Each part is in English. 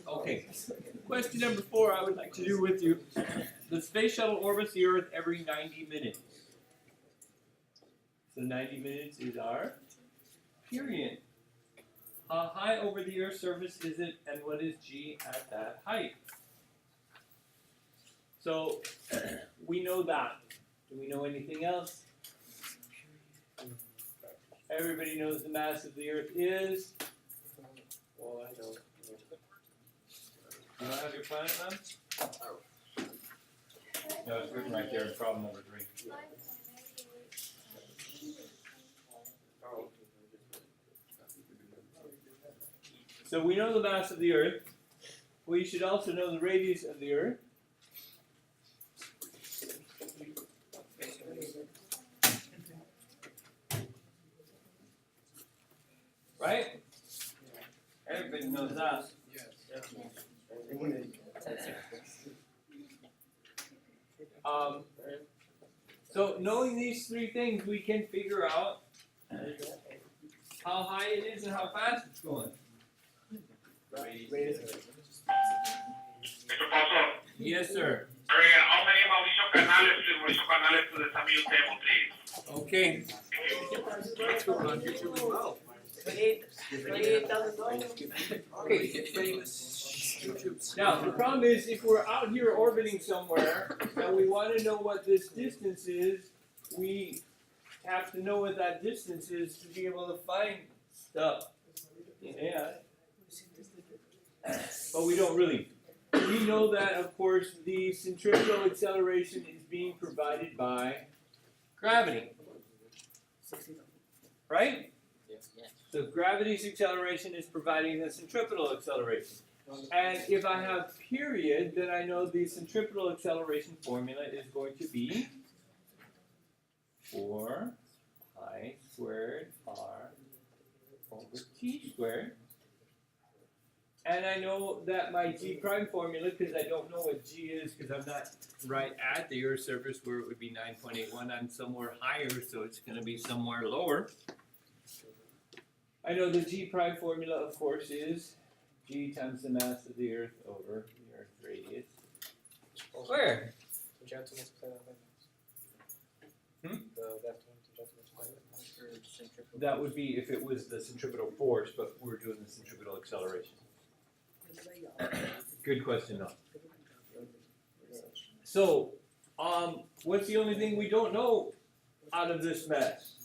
Okay. Question number 4 I would like to do with you. The space shuttle orbits the Earth every 90 minutes. So 90 minutes is our period. How high over the Earth's surface is it, and what is g at that height? So we know that. Do we know anything else? Everybody knows the mass of the Earth is. Well, I know. You don't have your planet map? No, it's written right there in problem number 3. So we know the mass of the Earth. We should also know the radius of the Earth. Right? Everybody knows that. So knowing these 3 things, we can figure out how high it is and how fast it's going. Yes, sir. Okay. Now, the problem is if we're out here orbiting somewhere and we want to know what this distance is, we have to know what that distance is to be able to find stuff. Yeah. But we don't really. We know that, of course, the centrifugal acceleration is being provided by gravity. Right? So gravity's acceleration is providing the centripetal acceleration. And if I have period, then I know the centripetal acceleration formula is going to be 4 pi squared r over t squared. And I know that my g prime formula, because I don't know what g is, because I'm not right at the Earth's surface where it would be 9.81. I'm somewhere higher, so it's going to be somewhere lower. I know the g prime formula, of course, is g times the mass of the Earth over the Earth's radius. Where? That would be if it was the centripetal force, but we're doing the centripetal acceleration. Good question, though. So, what's the only thing we don't know out of this mess?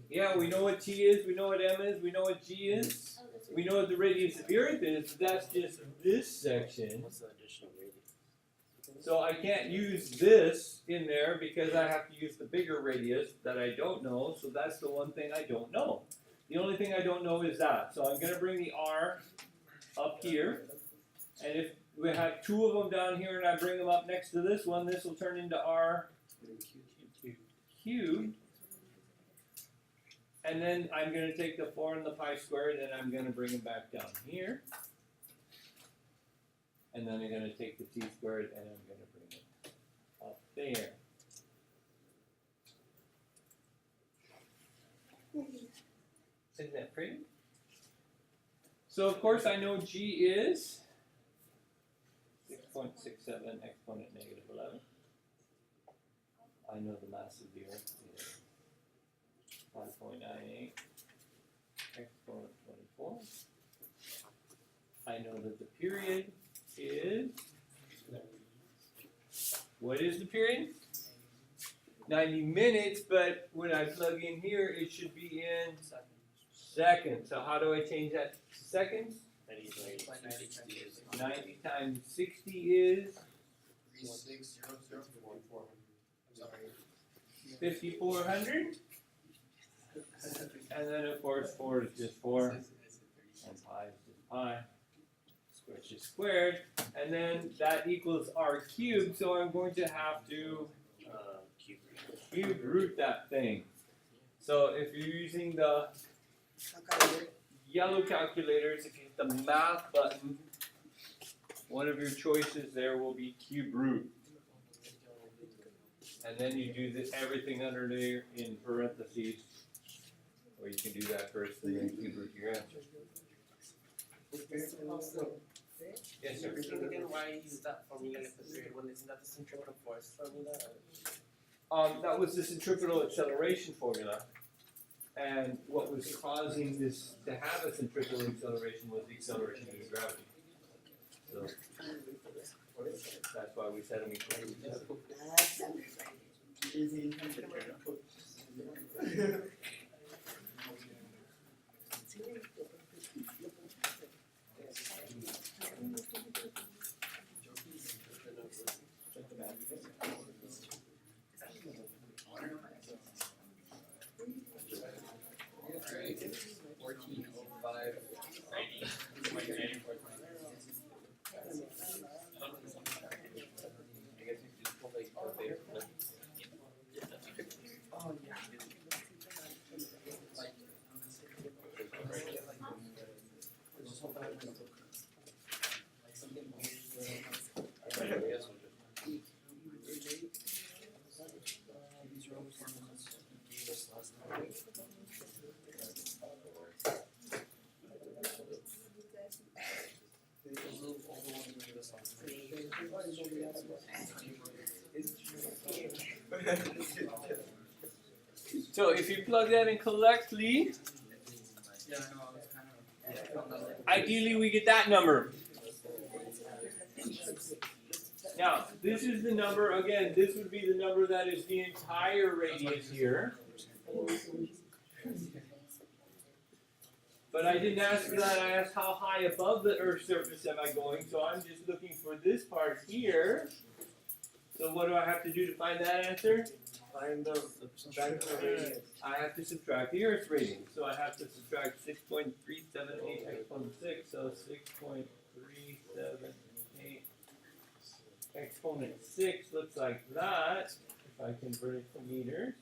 Yeah, we know what t is, we know what m is, we know what g is, we know what the radius of the Earth is. That's just this section. So I can't use this in there because I have to use the bigger radius that I don't know. So that's the one thing I don't know. The only thing I don't know is that. So I'm going to bring the r up here. And if we have 2 of them down here and I bring them up next to this one, this will turn into r cubed. And then I'm going to take the 4 and the pi squared and I'm going to bring them back down here. And then I'm going to take the t squared and I'm going to bring it up there. Isn't that pretty? So of course I know g is 6.67 exponent negative 11. I know the mass of the Earth is 5.98 exponent 24. I know that the period is, what is the period? 90 minutes, but when I plug in here, it should be in seconds. So how do I change that to seconds? 90 times 60 is 5,400. And then of course 4 is just 4, and pi is just pi. Which is squared, and then that equals r cubed, so I'm going to have to cube root that thing. So if you're using the yellow calculators, if you hit the math button, one of your choices there will be cube root. And then you do everything under there in parentheses. Or you can do that first, and then you can your answer. Yes, sir. Explain again why you use that formula like the period one. Isn't that the centripetal force formula? That was the centripetal acceleration formula. And what was causing this to have a centripetal acceleration was the acceleration due to gravity. So that's why we set them equal to each other. So if you plug that in correctly, ideally we get that number. Now, this is the number, again, this would be the number that is the entire radius here. But I didn't ask for that, I asked how high above the Earth's surface am I going, so I'm just looking for this part here. So what do I have to do to find that answer? Find the radius. I have to subtract the Earth's radius. So I have to subtract 6.378 exponent 6, so 6.378 exponent 6 looks like that, if I convert it to meters.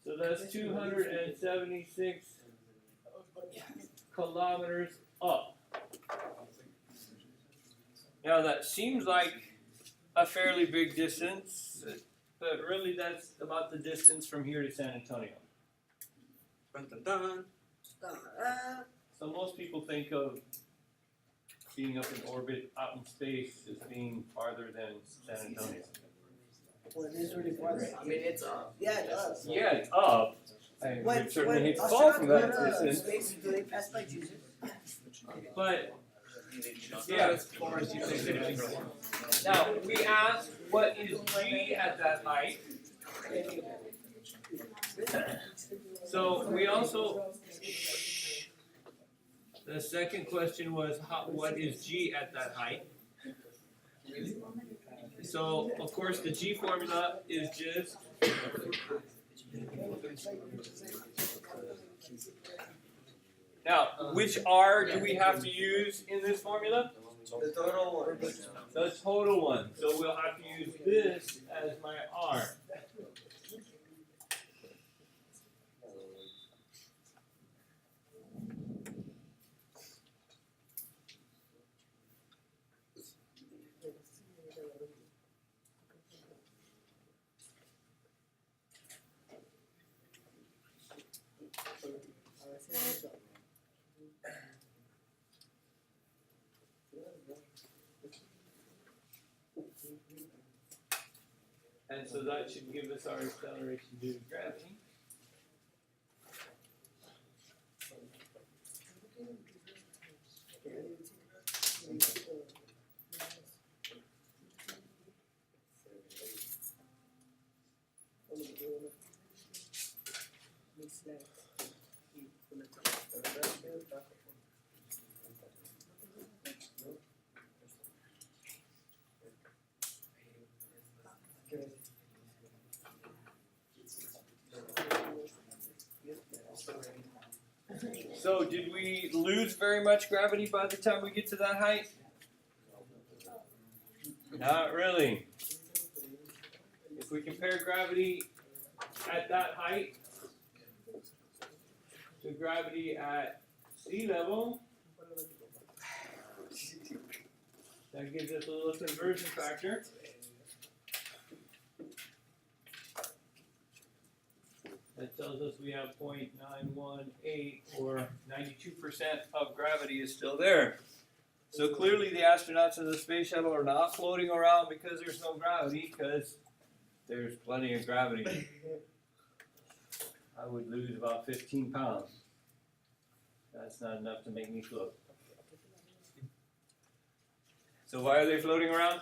So that's 276 kilometers up. Now that seems like a fairly big distance, but really that's about the distance from here to San Antonio. Dun, dun, dun. So most people think of being up in orbit, out in space, as being farther than San Antonio. Well, it is really farther. I mean, it's up. Yeah, it does. Yeah, it's up. I When would certainly hate to fall astronauts from go that to distance. space, do they pass by Jesus? But Yeah, it's far as you think. now we asked what is G at that height. So we also, the second question was what is G at that height? So of course the G formula is just now which R do we have to use in this formula? The total one. The total one. So we'll have to use this as my R. And so that should give us our acceleration due to gravity. So did we lose very much gravity by the time we get to that height? Not really. If we compare gravity at that height to gravity at sea level, that gives us a little conversion factor. That tells us we have 0.918, or 92% of gravity is still there. So clearly the astronauts in the space shuttle are not floating around because there's no gravity, because there's plenty of gravity. I would lose about 15 pounds. That's not enough to make me float. So why are they floating around?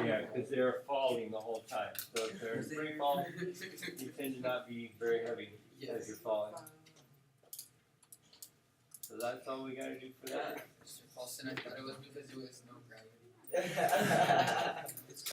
Yeah, because they're falling the whole time. So if they're in free fall, you tend to not be very heavy as you're falling. So that's all we gotta do for that. Mr. Paulson, I thought it was because there was no gravity.